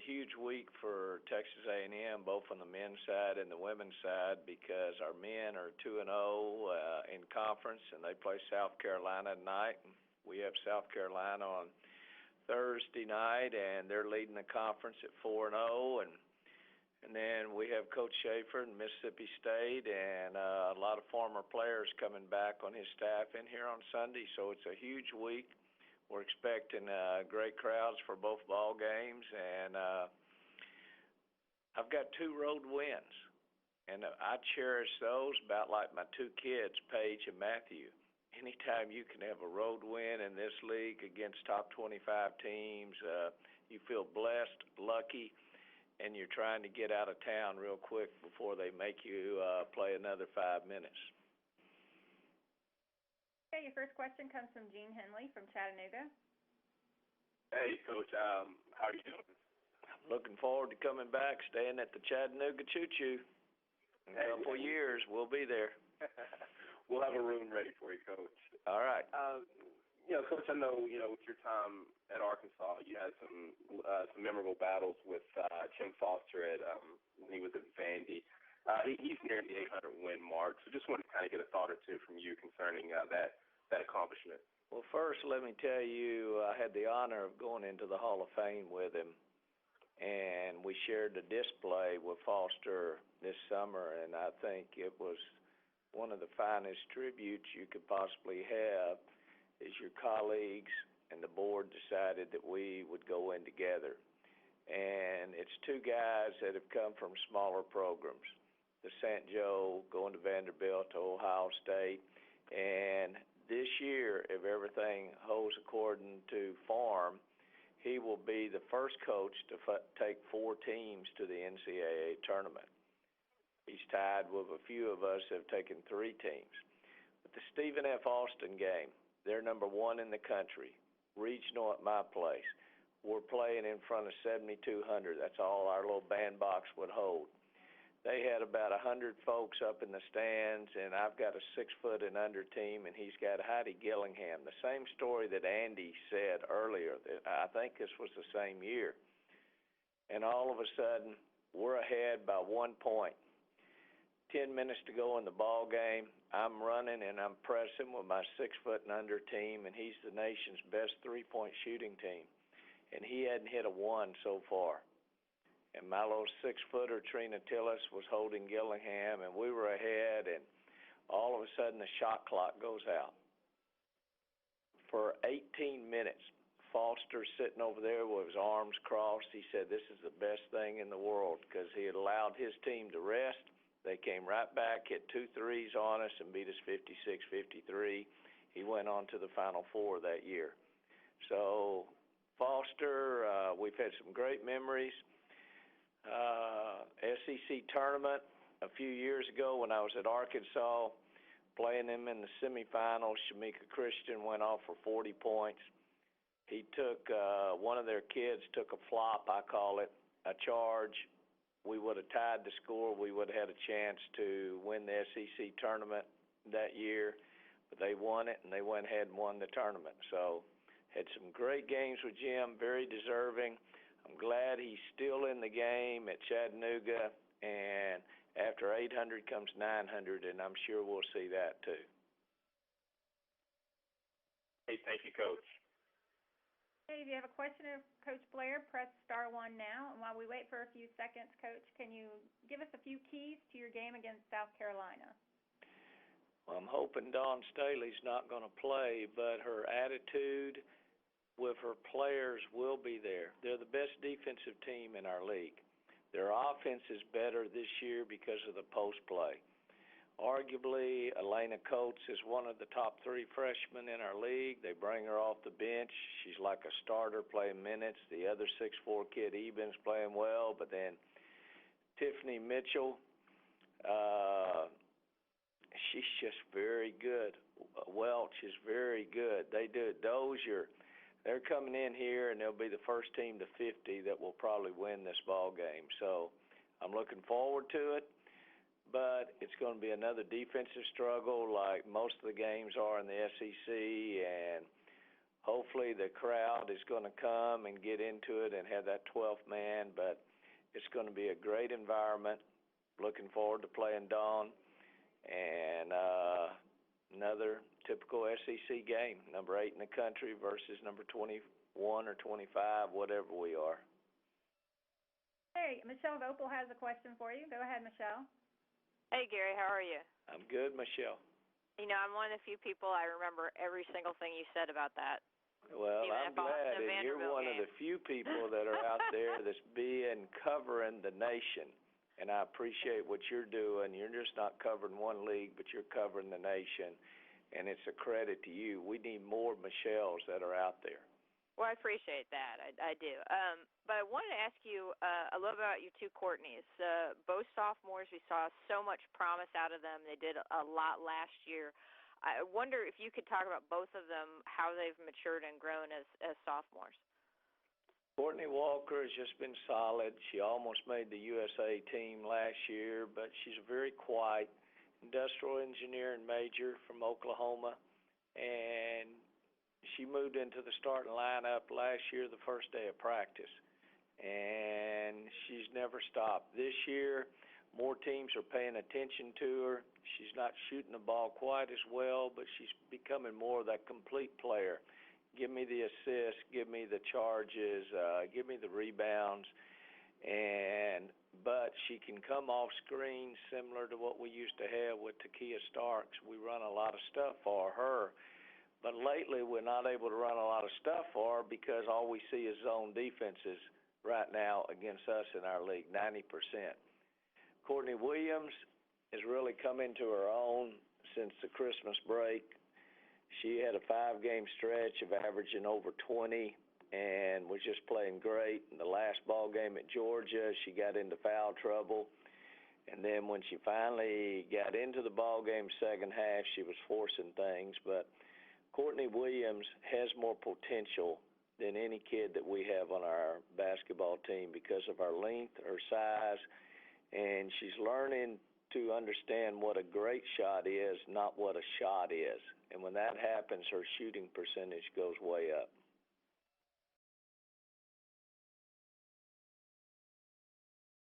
a huge week for Texas A&M, both on the men's side and the women's side, because our men are 2-0 in conference, and they play South Carolina tonight. We have South Carolina on Thursday night, and they're leading the conference at 4-0, and then we have Coach Schaefer in Mississippi State, and a lot of former players coming back on his staff in here on Sunday. So it's a huge week. We're expecting great crowds for both ball games, and I've got 2 road wins, and I cherish those about like my 2 kids, Paige and Matthew. Anytime you can have a road win in this league against top 25 teams, you feel blessed, lucky, and you're trying to get out of town real quick before they make you play another 5 minutes. Okay, your first question comes from Gene Henley from Chattanooga. Hey, Coach. How are you doing? I'm looking forward to coming back, staying at the Chattanooga Choo-Choo. In a couple of years, we'll be there. We'll have a room ready for you, Coach. All right. Coach, I know, with your time at Arkansas, you had some memorable battles with Jim Foster when he was at Vandy. He's near the 800-win mark, so just wanted to kind of get a thought or two from you concerning that accomplishment. Well, first, let me tell you, I had the honor of going into the Hall of Fame with him, and we shared the display with Foster this summer, and I think it was one of the finest tributes you could possibly have is your colleagues and the board decided that we would go in together. And it's 2 guys that have come from smaller programs, the St. Joe, going to Vanderbilt, to Ohio State. And this year, if everything holds according to form, he will be the first coach to take 4 teams to the NCAA tournament. He's tied with a few of us that have taken 3 teams. But the Stephen F. Austin game, they're number 1 in the country, regional at my place. We're playing in front of 7,200. That's all our little bandbox would hold. They had about 100 folks up in the stands, and I've got a 6' and under team, and he's got Heidi Gillingham. The same story that Andy said earlier. I think this was the same year. And all of a sudden, we're ahead by 1 point. 10 minutes to go in the ball game. I'm running and I'm pressing with my 6' and under team, and he's the nation's best 3-point shooting team. And he hadn't hit a 1 so far. And my little 6'er, Trina Tillis, was holding Gillingham, and we were ahead, and all of a sudden the shot clock goes out. For 18 minutes, Foster's sitting over there with his arms crossed. He said this is the best thing in the world because he had allowed his team to rest. They came right back, hit 2 threes on us, and beat us 56-53. He went on to the Final Four that year. So Foster, we've had some great memories. SEC tournament a few years ago when I was at Arkansas, playing them in the semifinals. Shamika Christian went off for 40 points. He took, one of their kids took a flop, I call it, a charge. We would have tied the score. We would have had a chance to win the SEC tournament that year, but they won it, and they went ahead and won the tournament. So had some great games with Jim, very deserving. I'm glad he's still in the game at Chattanooga, and after 800 comes 900, and I'm sure we'll see that too. Hey, thank you, Coach. Hey, if you have a question of Coach Blair, press *1 now. And while we wait for a few seconds, Coach, can you give us a few keys to your game against South Carolina? Well, I'm hoping Dawn Staley's not going to play, but her attitude with her players will be there. They're the best defensive team in our league. Their offense is better this year because of the post play. Arguably, Elena Coates is one of the top 3 freshmen in our league. They bring her off the bench. She's like a starter playing minutes. The other 6'4" kid, Eben's playing well, but then Tiffany Mitchell, she's just very good. Welch is very good. They do. Dozier, they're coming in here, and they'll be the first team to 50 that will probably win this ball game. So I'm looking forward to it. But it's going to be another defensive struggle like most of the games are in the SEC, and Hopefully the crowd is going to come and get into it and have that 12th man, but it's going to be a great environment. Looking forward to playing Dawn. And another typical SEC game, number 8 in the country versus number 21 or 25, whatever we are. Hey, Michelle Vopel has a question for you. Go ahead, Michelle. Hey, Gary, how are you? I'm good, Michelle. You know, I'm one of the few people I remember every single thing you said about that. Well, Even I'm glad, and you're one of the few people that are out there that's covering the nation, and I appreciate what you're doing. You're just not covering one league, but you're covering the nation, and it's a credit to you. We need more Michelles that are out there. Well, I appreciate that. I do. But I wanted to ask you a little bit about your two Courtneys. Both sophomores, we saw so much promise out of them. They did a lot last year. I wonder if you could talk about both of them, how they've matured and grown as sophomores. Courtney Walker has just been solid. She almost made the USA team last year, but she's a very quiet industrial engineering major from Oklahoma, and she moved into the starting lineup last year, the first day of practice, and she's never stopped. This year, more teams are paying attention to her. She's not shooting the ball quite as well, but she's becoming more of that complete player. Give me the assists, give me the charges, give me the rebounds, but she can come off screen similar to what we used to have with Takia Starks. We run a lot of stuff for her. But lately, we're not able to run a lot of stuff for her because all we see is zone defenses right now against us in our league, 90%. Courtney Williams has really come into her own since the Christmas break. She had a 5-game stretch of averaging over 20 and was just playing great. In the last ball game at Georgia, she got into foul trouble. And then when she finally got into the ball game second half, she was forcing things. But Courtney Williams has more potential than any kid that we have on our basketball team because of our length, her size, and she's learning to understand what a great shot is, not what a shot is. And when that happens, her shooting percentage goes way up.